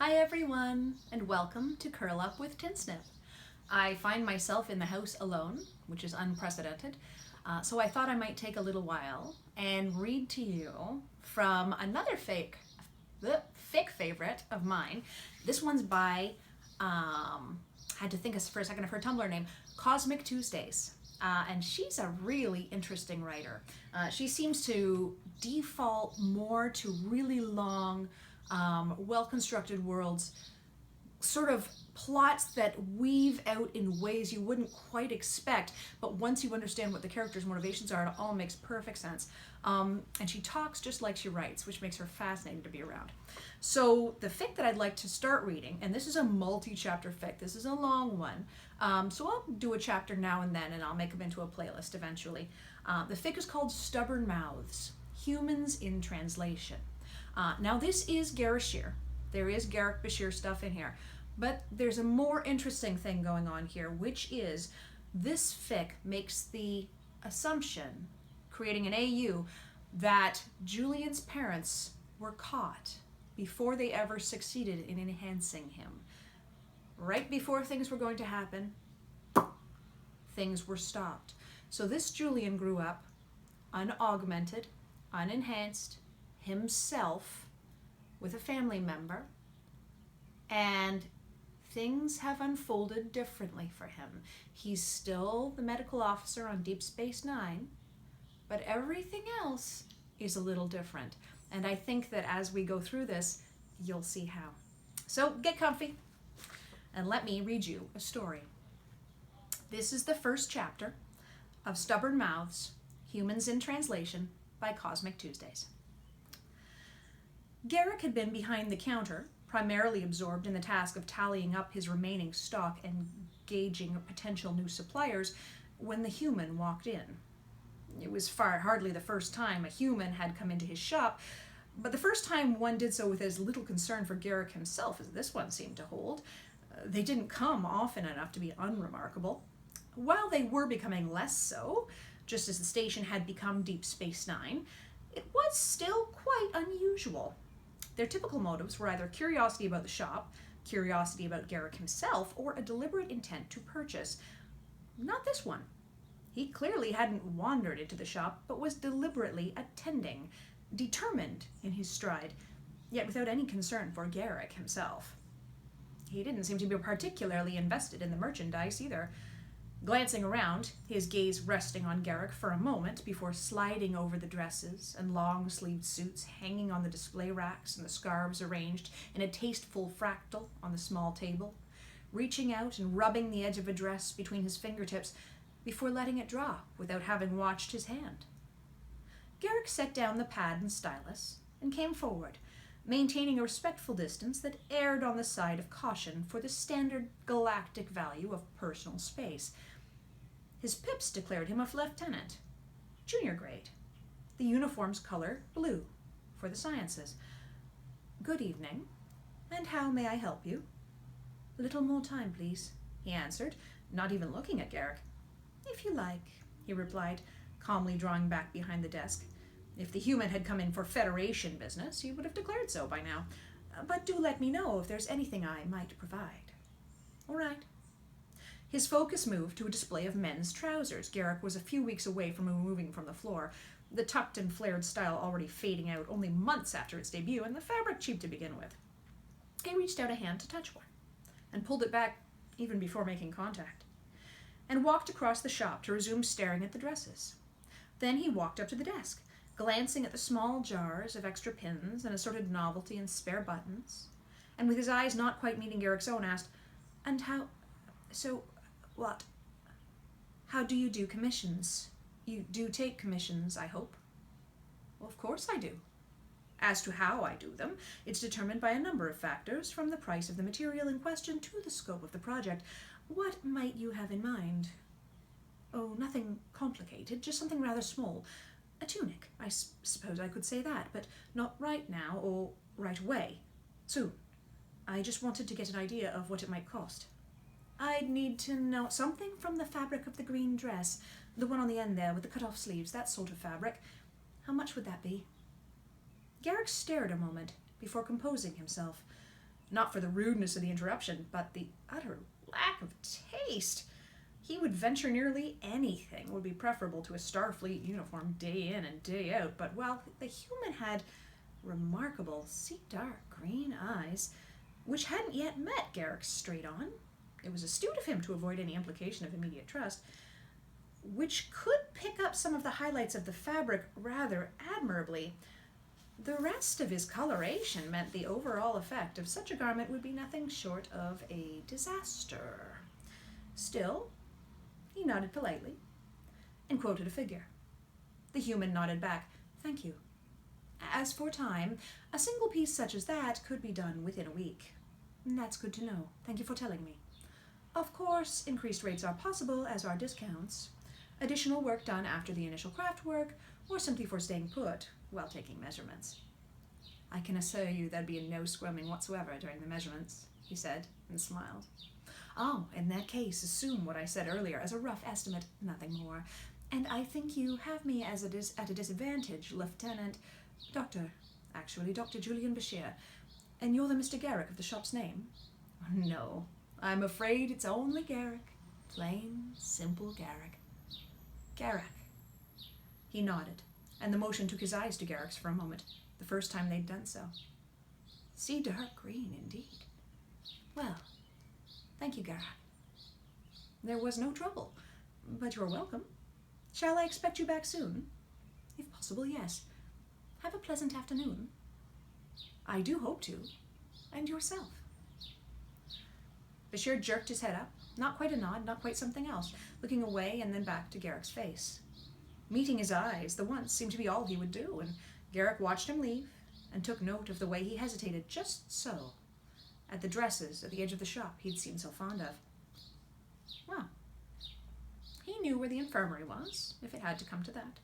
Hi everyone, and welcome to Curl Up with Tinsnip. I find myself in the house alone, which is unprecedented, so I thought I might take a little while and read to you from another fic favorite of mine. This one's by, had to think for a second of her Tumblr name, Cosmic Tuesdays. And she's a really interesting writer. She seems to default more to really long, well-constructed worlds, sort of plots that weave out in ways you wouldn't quite expect, but once you understand what the characters' motivations are, it all makes perfect sense. And she talks just like she writes, which makes her fascinating to be around. So the fic that I'd like to start reading, and this is a multi-chapter fic, this is a long one, so I'll do a chapter now and then, and I'll make them into a playlist eventually. The fic is called Stubborn Mouths, Humans in Translation. Now this is Garashir. There is Garrick Bashir stuff in here. But there's a more interesting thing going on here, which is this fic makes the assumption, creating an AU, that Julian's parents were caught before they ever succeeded in enhancing him. Right before things were going to happen, things were stopped. So this Julian grew up unaugmented, unenhanced, himself, with a family member, and things have unfolded differently for him. He's still the medical officer on Deep Space Nine, but everything else is a little different. And I think that as we go through this, you'll see how. So get comfy and let me read you a story. This is the first chapter of Stubborn Mouths, Humans in Translation by Cosmic Tuesdays. Garrick had been behind the counter, primarily absorbed in the task of tallying up his remaining stock and gauging potential new suppliers, when the human walked in. It was hardly the first time a human had come into his shop, but the first time one did so with as little concern for Garrick himself as this one seemed to hold. They didn't come often enough to be unremarkable. While they were becoming less so, just as the station had become Deep Space Nine, it was still quite unusual. Their typical motives were either curiosity about the shop, curiosity about Garrick himself, or a deliberate intent to purchase. Not this one. He clearly hadn't wandered into the shop, but was deliberately attending, determined in his stride, yet without any concern for Garrick himself. He didn't seem to be particularly invested in the merchandise either. Glancing around, his gaze resting on Garrick for a moment before sliding over the dresses and long-sleeved suits hanging on the display racks and the scarves arranged in a tasteful fractal on the small table, reaching out and rubbing the edge of a dress between his fingertips before letting it drop without having watched his hand. Garrick set down the pad and stylus and came forward, maintaining a respectful distance that erred on the side of caution for the standard galactic value of personal space. His pips declared him a lieutenant, junior grade. The uniform's color, blue, for the sciences. "Good evening, and how may I help you?" "A little more time, please," he answered, not even looking at Garrick. "If you like," he replied, calmly drawing back behind the desk. If the human had come in for Federation business, he would have declared so by now. "But do let me know if there's anything I might provide." "All right." His focus moved to a display of men's trousers. Garrick was a few weeks away from removing from the floor, the tucked and flared style already fading out only months after its debut, and the fabric cheap to begin with. He reached out a hand to touch one, and pulled it back even before making contact, and walked across the shop to resume staring at the dresses. Then he walked up to the desk, glancing at the small jars of extra pins and assorted novelty and spare buttons, and with his eyes not quite meeting Garrick's own, asked, "And how do you do commissions? You do take commissions, I hope?" "Well, of course I do. As to how I do them, it's determined by a number of factors, from the price of the material in question to the scope of the project. What might you have in mind?" "Oh, nothing complicated, just something rather small. A tunic, I suppose I could say that, but not right now or right away. Soon. I just wanted to get an idea of what it might cost." "I'd need to know something from the fabric of the green dress, the one on the end there with the cut-off sleeves, that sort of fabric. How much would that be?" Garrick stared a moment before composing himself. Not for the rudeness of the interruption, but the utter lack of taste. He would venture nearly anything would be preferable to a Starfleet uniform day in and day out, but while the human had remarkable sea dark green eyes, which hadn't yet met Garrick's straight on, it was astute of him to avoid any implication of immediate trust, which could pick up some of the highlights of the fabric rather admirably. The rest of his coloration meant the overall effect of such a garment would be nothing short of a disaster. Still, he nodded politely and quoted a figure. The human nodded back. "Thank you. As for time, a single piece such as that could be done within a week." "That's good to know. Thank you for telling me. Of course, increased rates are possible, as are discounts. Additional work done after the initial craft work, or simply for staying put while taking measurements." "I can assure you there'd be no squirming whatsoever during the measurements," he said, and smiled. "Oh, in that case, assume what I said earlier as a rough estimate, nothing more. And I think you have me as at a disadvantage, Lieutenant... Dr. Julian Bashir. And you're the Mr. Garrick of the shop's name?" "No, I'm afraid it's only Garrick. Plain, simple Garrick." "Garrick." He nodded, and the motion took his eyes to Garrick's for a moment, the first time they'd done so. Sea dark green, indeed. "Well, thank you, Garrick." "There was no trouble, but you're welcome. Shall I expect you back soon?" "If possible, yes. Have a pleasant afternoon." "I do hope to. And yourself." Bashir jerked his head up, not quite a nod, not quite something else, looking away and then back to Garrick's face. Meeting his eyes, the once seemed to be all he would do, and Garrick watched him leave and took note of the way he hesitated just so, at the dresses at the edge of the shop he'd seemed so fond of. Well, he knew where the infirmary was, if it had to come to that.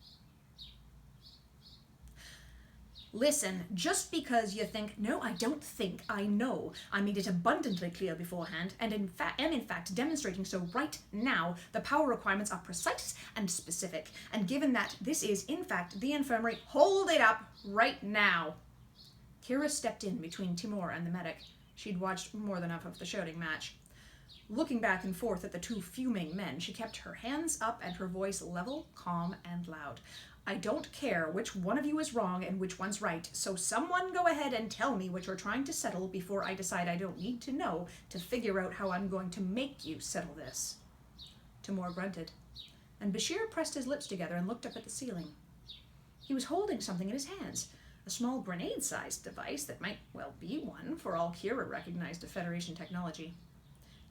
"Listen, just because you think..." "No, I don't think, I know. I made it abundantly clear beforehand, and am in fact demonstrating so right now. The power requirements are precise and specific, and given that this is, in fact, the infirmary..." "Hold it up right now!" Kira stepped in between Timur and the medic. She'd watched more than enough of the shouting match. Looking back and forth at the two fuming men, she kept her hands up and her voice level, calm, and loud. "I don't care which one of you is wrong and which one's right, so someone go ahead and tell me what you're trying to settle before I decide I don't need to know to figure out how I'm going to make you settle this." Timur grunted, and Bashir pressed his lips together and looked up at the ceiling. He was holding something in his hands, a small grenade-sized device that might well be one, for all Kira recognized of Federation technology.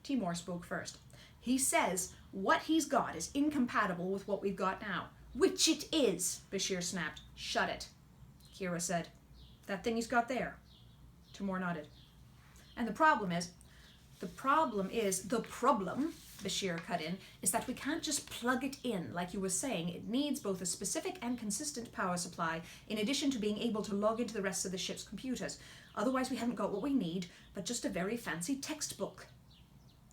Timur spoke first. "He says what he's got is incompatible with what we've got now." "Which it is," Bashir snapped. "Shut it," Kira said. "That thing he's got there." Timur nodded. "And the problem," Bashir cut in, "is that we can't just plug it in. Like you were saying, it needs both a specific and consistent power supply, in addition to being able to log into the rest of the ship's computers. Otherwise we haven't got what we need, but just a very fancy textbook."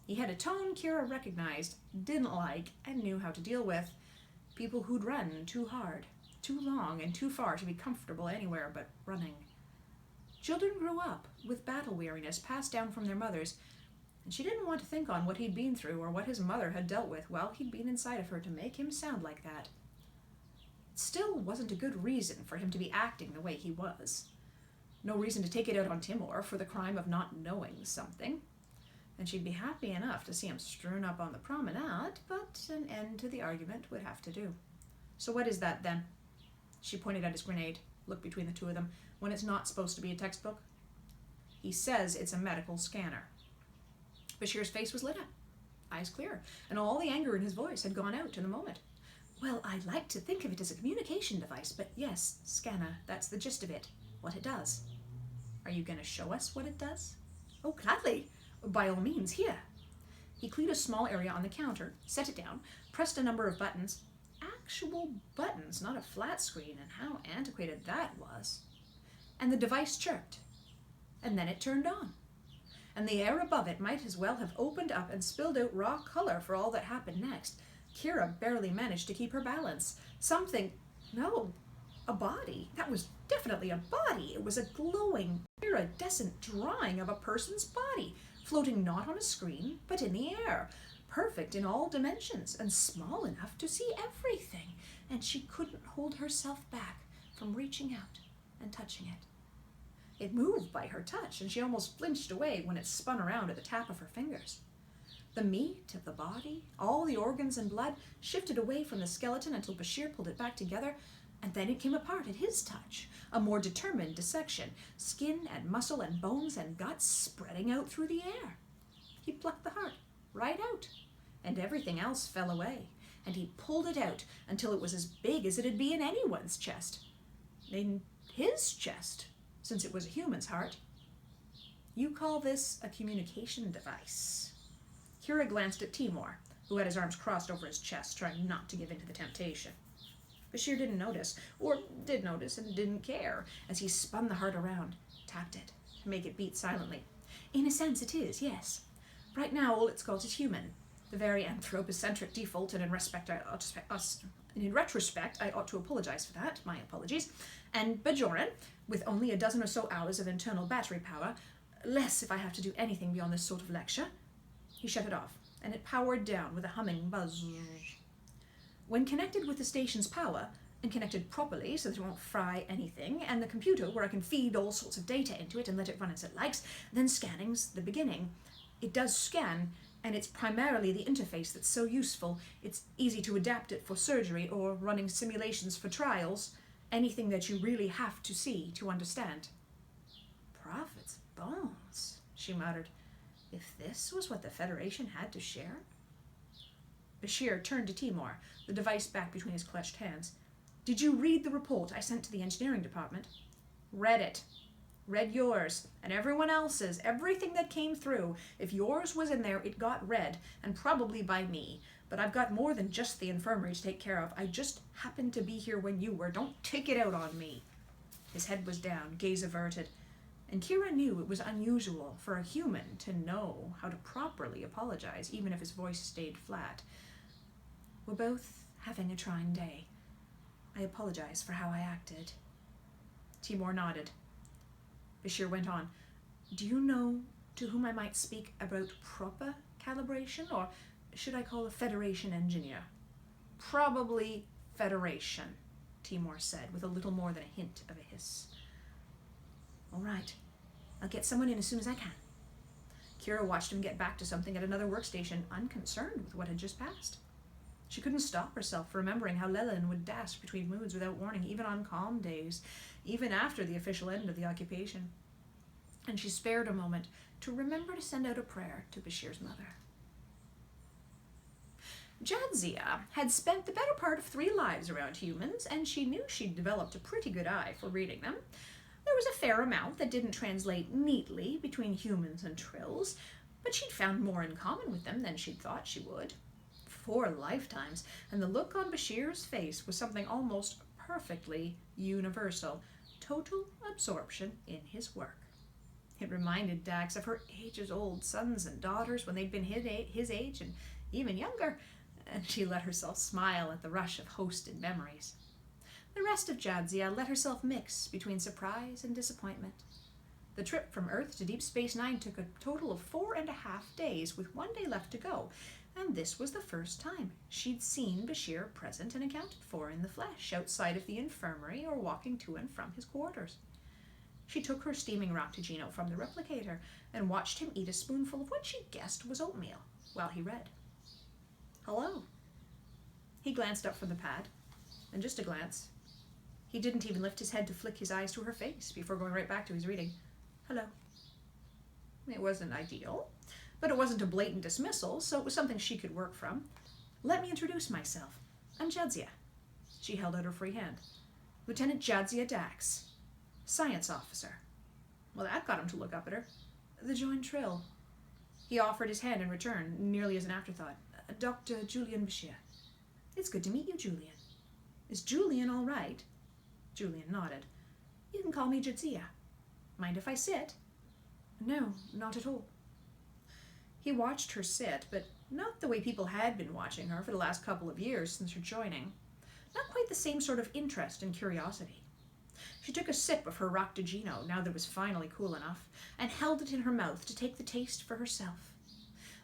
He had a tone Kira recognized, didn't like, and knew how to deal with. People who'd run too hard, too long, and too far to be comfortable anywhere but running. Children grew up with battle weariness passed down from their mothers, and she didn't want to think on what he'd been through or what his mother had dealt with while he'd been inside of her to make him sound like that. It still wasn't a good reason for him to be acting the way he was. No reason to take it out on Timur for the crime of not knowing something. And she'd be happy enough to see him strewn up on the promenade, but an end to the argument would have to do. "So what is that, then?" She pointed at his grenade, looked between the two of them, "when it's not supposed to be a textbook?" "He says it's a medical scanner." Bashir's face was lit up, eyes clear, and all the anger in his voice had gone out in a moment. "Well, I like to think of it as a communication device, but yes, scanner, that's the gist of it, what it does." "Are you going to show us what it does?" "Oh, gladly. By all means, here." He cleared a small area on the counter, set it down, pressed a number of buttons. Actual buttons, not a flat screen, and how antiquated that was. And the device chirped. And then it turned on. And the air above it might as well have opened up and spilled out raw color for all that happened next. Kira barely managed to keep her balance. A body. That was definitely a body. It was a glowing, iridescent drawing of a person's body, floating not on a screen, but in the air, perfect in all dimensions, and small enough to see everything. And she couldn't hold herself back from reaching out and touching it. It moved by her touch, and she almost flinched away when it spun around at the tap of her fingers. The meat of the body, all the organs and blood, shifted away from the skeleton until Bashir pulled it back together, and then it came apart at his touch, a more determined dissection, skin and muscle and bones and guts spreading out through the air. He plucked the heart right out, and everything else fell away, and he pulled it out until it was as big as it'd be in anyone's chest. In his chest, since it was a human's heart. You call this a communication device. Kira glanced at Timur, who had his arms crossed over his chest, trying not to give in to the temptation. Bashir didn't notice, or did notice and didn't care, as he spun the heart around, tapped it, to make it beat silently. In a sense it is, yes. Right now all it's called is human, the very anthropocentric default, and in retrospect I ought to apologize for that, my apologies. And Bajoran, with only a dozen or so hours of internal battery power, less if I have to do anything beyond this sort of lecture. He shut it off, and it powered down with a humming buzz. When connected with the station's power, and connected properly so that it won't fry anything, and the computer where I can feed all sorts of data into it and let it run as it likes, then scanning's the beginning. It does scan, and it's primarily the interface that's so useful. It's easy to adapt it for surgery or running simulations for trials, anything that you really have to see to understand. Prophet's bones, she muttered. If this was what the Federation had to share? Bashir turned to Timur, the device back between his clutched hands. Did you read the report I sent to the engineering department? Read it. Read yours, and everyone else's, everything that came through. If yours was in there, it got read, and probably by me. But I've got more than just the infirmary to take care of. I just happened to be here when you were. Don't take it out on me. His head was down, gaze averted, and Kira knew it was unusual for a human to know how to properly apologize, even if his voice stayed flat. We're both having a trying day. I apologize for how I acted. Timur nodded. Bashir went on. Do you know to whom I might speak about proper calibration, or should I call a Federation engineer? Probably Federation, Timur said, with a little more than a hint of a hiss. All right, I'll get someone in as soon as I can. Kira watched him get back to something at another workstation, unconcerned with what had just passed. She couldn't stop herself remembering how Leland would dash between moods without warning, even on calm days, even after the official end of the occupation. And she spared a moment to remember to send out a prayer to Bashir's mother. Jadzia had spent the better part of 3 lives around humans, and she knew she'd developed a pretty good eye for reading them. There was a fair amount that didn't translate neatly between humans and Trills, but she'd found more in common with them than she'd thought she would. 4 lifetimes, and the look on Bashir's face was something almost perfectly universal. Total absorption in his work. It reminded Dax of her ages-old sons and daughters when they'd been his age and even younger, and she let herself smile at the rush of hosted memories. The rest of Jadzia let herself mix between surprise and disappointment. The trip from Earth to Deep Space Nine took a total of 4.5 days, with 1 day left to go, and this was the first time she'd seen Bashir present and accounted for in the flesh, outside of the infirmary or walking to and from his quarters. She took her steaming Roctigino from the replicator and watched him eat a spoonful of what she guessed was oatmeal, while he read. Hello. He glanced up from the pad, and just a glance. He didn't even lift his head to flick his eyes to her face before going right back to his reading. Hello. It wasn't ideal, but it wasn't a blatant dismissal, so it was something she could work from. Let me introduce myself. I'm Jadzia. She held out her free hand. Lieutenant Jadzia Dax, science officer. Well, that got him to look up at her. The joint Trill. He offered his hand in return, nearly as an afterthought. Dr. Julian Bashir. It's good to meet you, Julian. Is Julian all right? Julian nodded. You can call me Jadzia. Mind if I sit? No, not at all. He watched her sit, but not the way people had been watching her for the last couple of years since her joining. not quite the same sort of interest and curiosity. She took a sip of her Roctigino, now that it was finally cool enough, and held it in her mouth to take the taste for herself,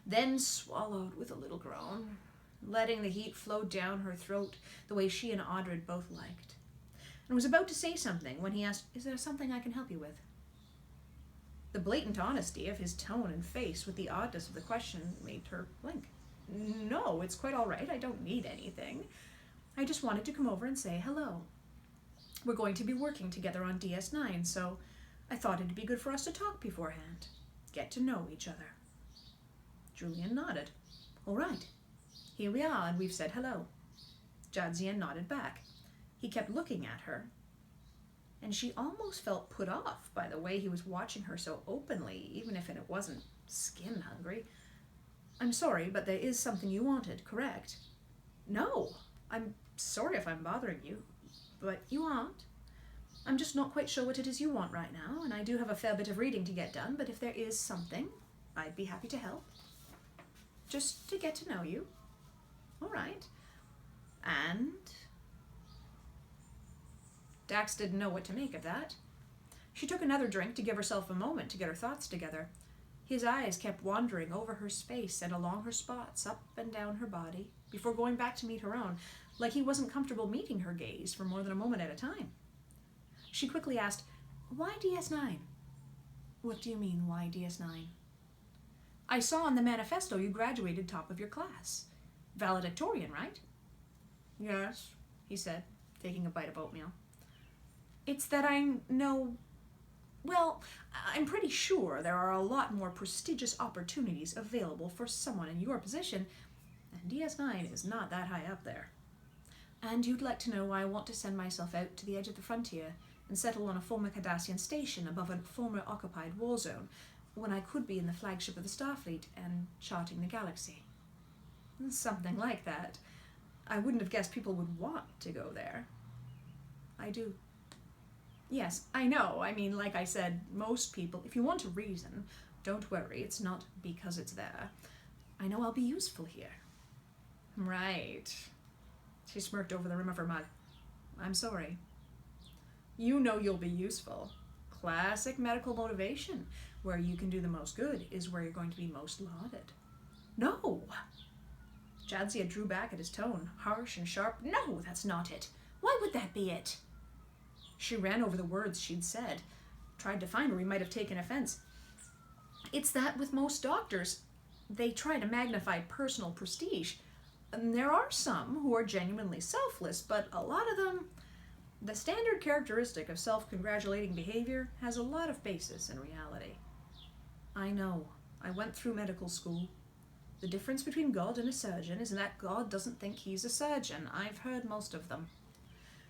then swallowed with a little groan, letting the heat flow down her throat the way she and Audred both liked, and was about to say something when he asked, "Is there something I can help you with?" The blatant honesty of his tone and face with the oddness of the question made her blink. "No, it's quite all right. I don't need anything. I just wanted to come over and say hello. We're going to be working together on DS9, so I thought it'd be good for us to talk beforehand. Get to know each other." Julian nodded. "All right. Here we are, and we've said hello." Jadzia nodded back. He kept looking at her, and she almost felt put off by the way he was watching her so openly, even if it wasn't skin hungry. "I'm sorry, but there is something you wanted, correct?" "No, I'm sorry if I'm bothering you, but you aren't. I'm just not quite sure what it is you want right now, and I do have a fair bit of reading to get done, but if there is something, I'd be happy to help. Just to get to know you." "All right. And?" Dax didn't know what to make of that. She took another drink to give herself a moment to get her thoughts together. His eyes kept wandering over her space and along her spots, up and down her body, before going back to meet her own, like he wasn't comfortable meeting her gaze for more than a moment at a time. She quickly asked, "Why DS9? "What do you mean, why DS9? "I saw in the manifesto you graduated top of your class. Valedictorian, right?" "Yes," he said, taking a bite of oatmeal. "It's that I know... Well, I'm pretty sure there are a lot more prestigious opportunities available for someone in your position, and DS9 is not that high up there. And you'd like to know why I want to send myself out to the edge of the frontier and settle on a former Cardassian station above a former occupied war zone, when I could be in the flagship of the Starfleet and charting the galaxy." "Something like that. I wouldn't have guessed people would want to go there." "I do." "Yes, I know. I mean, like I said, most people, if you want a reason, don't worry, it's not because it's there. I know I'll be useful here." "Right." She smirked over the rim of her mug. "I'm sorry." "You know you'll be useful. Classic medical motivation. Where you can do the most good is where you're going to be most lauded." "No!" Jadzia drew back at his tone, harsh and sharp. "No, that's not it. Why would that be it?" She ran over the words she'd said, tried to find where he might have taken offense. "It's that with most doctors, they try to magnify personal prestige. And there are some who are genuinely selfless, but a lot of them... The standard characteristic of self-congratulating behavior has a lot of basis in reality. I know. I went through medical school. The difference between God and a surgeon is that God doesn't think he's a surgeon. I've heard most of them."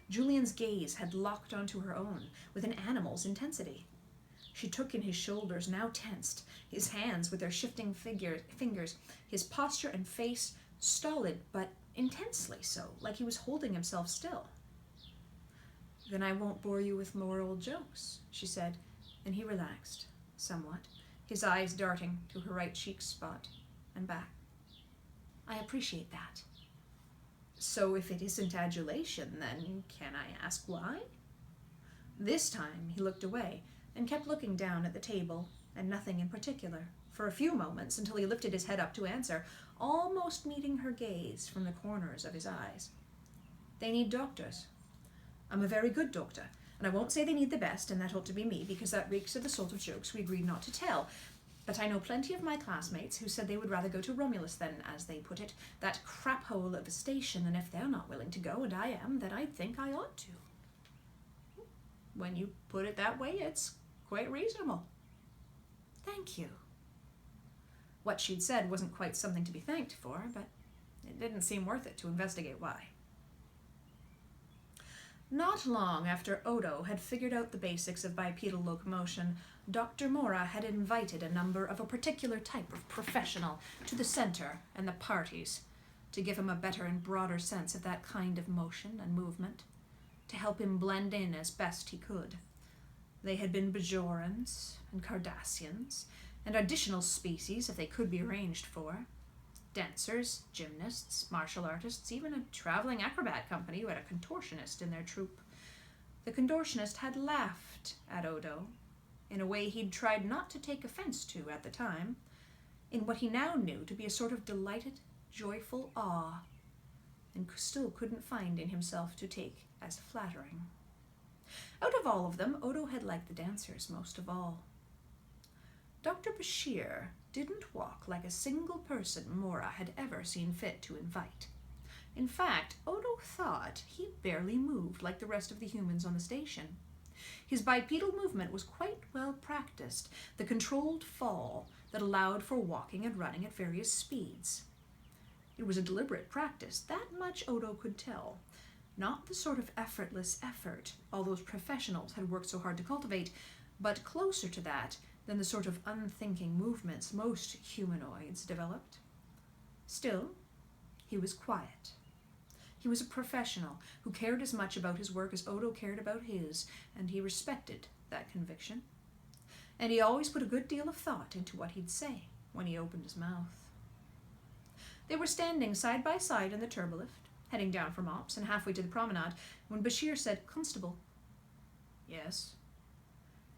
Julian's gaze had locked onto her own with an animal's intensity. She took in his shoulders, now tensed, his hands with their shifting fingers, his posture and face stolid but intensely so, like he was holding himself still. "Then I won't bore you with more old jokes," she said, and he relaxed, somewhat, his eyes darting to her right cheek spot and back. "I appreciate that." "So if it isn't adulation, then can I ask why?" This time he looked away and kept looking down at the table and nothing in particular for a few moments until he lifted his head up to answer, almost meeting her gaze from the corners of his eyes. "They need doctors. I'm a very good doctor, and I won't say they need the best, and that ought to be me, because that reeks of the sort of jokes we agreed not to tell. But I know plenty of my classmates who said they would rather go to Romulus than, as they put it, that crap hole of a station, and if they're not willing to go, and I am, then I think I ought to." "When you put it that way, it's quite reasonable." "Thank you." What she'd said wasn't quite something to be thanked for, but it didn't seem worth it to investigate why. Not long after Odo had figured out the basics of bipedal locomotion, Dr. Mora had invited a number of a particular type of professional to the center and the parties to give him a better and broader sense of that kind of motion and movement, to help him blend in as best he could. They had been Bajorans and Cardassians, and additional species if they could be arranged for. Dancers, gymnasts, martial artists, even a traveling acrobat company who had a contortionist in their troupe. The contortionist had laughed at Odo in a way he'd tried not to take offense to at the time, in what he now knew to be a sort of delighted, joyful awe, and still couldn't find in himself to take as flattering. Out of all of them, Odo had liked the dancers most of all. Dr. Bashir didn't walk like a single person Mora had ever seen fit to invite. In fact, Odo thought he barely moved like the rest of the humans on the station. His bipedal movement was quite well practiced, the controlled fall that allowed for walking and running at various speeds. It was a deliberate practice, that much Odo could tell. Not the sort of effortless effort all those professionals had worked so hard to cultivate, but closer to that than the sort of unthinking movements most humanoids developed. Still, he was quiet. He was a professional who cared as much about his work as Odo cared about his, and he respected that conviction. And he always put a good deal of thought into what he'd say when he opened his mouth. They were standing side by side in the turbolift, heading down from Ops and halfway to the promenade, when Bashir said, "Constable." "Yes?"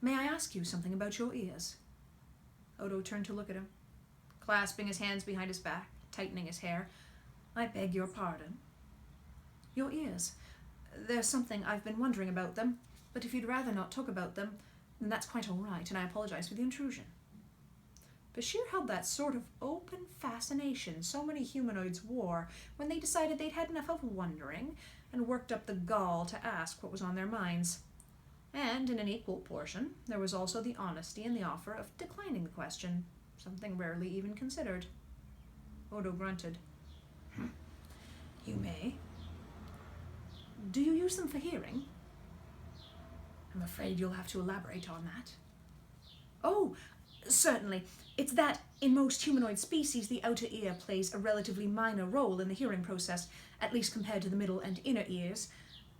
"May I ask you something about your ears?" Odo turned to look at him, clasping his hands behind his back, tightening his hair. "I beg your pardon." "Your ears. There's something I've been wondering about them, but if you'd rather not talk about them, then that's quite all right, and I apologize for the intrusion." Bashir held that sort of open fascination so many humanoids wore when they decided they'd had enough of wondering and worked up the gall to ask what was on their minds. And in an equal portion, there was also the honesty in the offer of declining the question, something rarely even considered. Odo grunted. "You may." "Do you use them for hearing?" "I'm afraid you'll have to elaborate on that." "Oh, certainly. It's that, in most humanoid species, the outer ear plays a relatively minor role in the hearing process, at least compared to the middle and inner ears.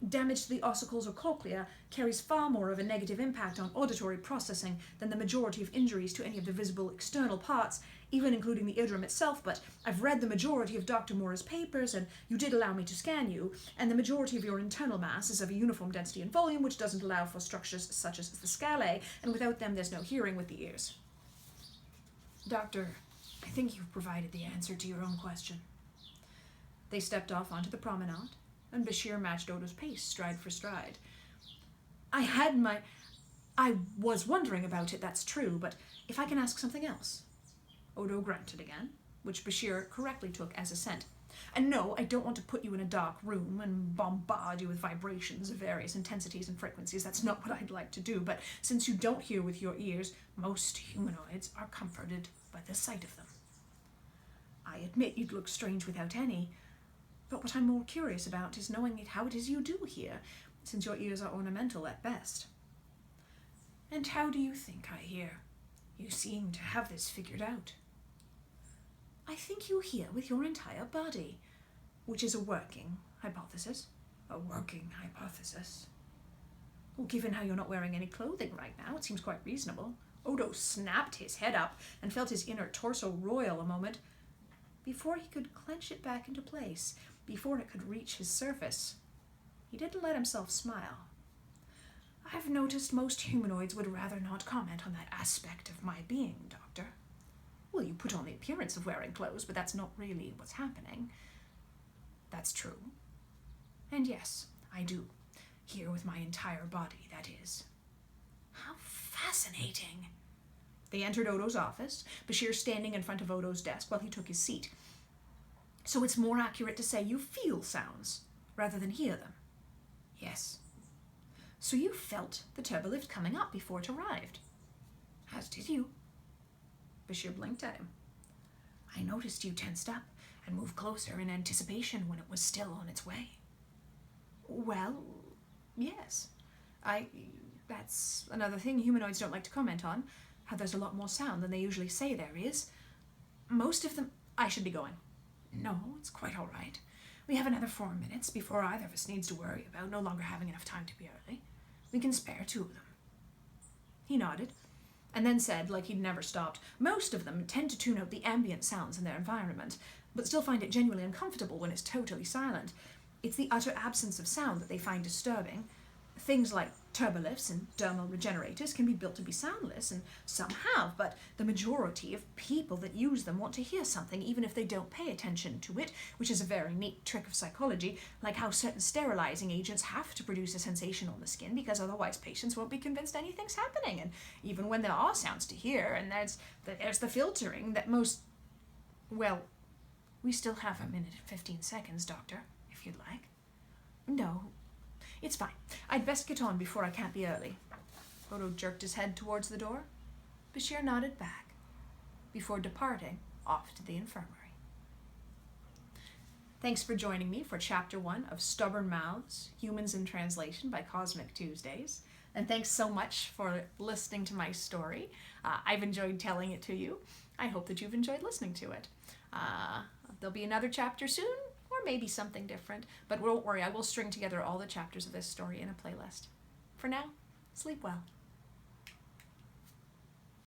Damage to the ossicles or cochlea carries far more of a negative impact on auditory processing than the majority of injuries to any of the visible external parts, even including the eardrum itself, but I've read the majority of Dr. Mora's papers, and you did allow me to scan you, and the majority of your internal mass is of a uniform density and volume, which doesn't allow for structures such as the scalae, and without them there's no hearing with the ears." "Doctor, I think you've provided the answer to your own question." They stepped off onto the promenade, and Bashir matched Odo's pace, stride for stride. I was wondering about it, that's true, but if I can ask something else." Odo grunted again, which Bashir correctly took as assent. "And no, I don't want to put you in a dark room and bombard you with vibrations of various intensities and frequencies. That's not what I'd like to do, but since you don't hear with your ears, most humanoids are comforted by the sight of them. I admit you'd look strange without any, but what I'm more curious about is knowing how it is you do hear, since your ears are ornamental at best." "And how do you think I hear? You seem to have this figured out." "I think you hear with your entire body, which is a working hypothesis." "A working hypothesis?" "Well, given how you're not wearing any clothing right now, it seems quite reasonable." Odo snapped his head up and felt his inner torso roil a moment before he could clench it back into place, before it could reach his surface. He didn't let himself smile. "I've noticed most humanoids would rather not comment on that aspect of my being, Doctor." "Well, you put on the appearance of wearing clothes, but that's not really what's happening." "That's true. And yes, I do hear with my entire body, that is." "How fascinating." They entered Odo's office, Bashir standing in front of Odo's desk while he took his seat. "So it's more accurate to say you feel sounds, rather than hear them?" "Yes." "So you felt the turbolift coming up before it arrived?" "As did you." Bashir blinked at him. "I noticed you tensed up and moved closer in anticipation when it was still on its way." "Well, yes. That's another thing humanoids don't like to comment on, how there's a lot more sound than they usually say there is. Most of them..." "I should be going." "No, it's quite all right. We have another 4 minutes before either of us needs to worry about no longer having enough time to be early. We can spare 2 of them." He nodded, and then said, like he'd never stopped, "Most of them tend to tune out the ambient sounds in their environment. but still find it genuinely uncomfortable when it's totally silent. It's the utter absence of sound that they find disturbing. Things like turbolifts and dermal regenerators can be built to be soundless, and some have, but the majority of people that use them want to hear something even if they don't pay attention to it, which is a very neat trick of psychology, like how certain sterilizing agents have to produce a sensation on the skin because otherwise patients won't be convinced anything's happening. And even when there are sounds to hear, and there's the filtering that most... Well, we still have a minute and 15 seconds, Doctor, if you'd like. No, it's fine. I'd best get on before I can't be early. Odo jerked his head towards the door. Bashir nodded back before departing off to the infirmary. Thanks for joining me for Chapter 1 of Stubborn Mouths, Humans in Translation by Cosmic Tuesdays. And thanks so much for listening to my story. I've enjoyed telling it to you. I hope that you've enjoyed listening to it. There'll be another chapter soon, or maybe something different, but don't worry, I will string together all the chapters of this story in a playlist. For now, sleep well.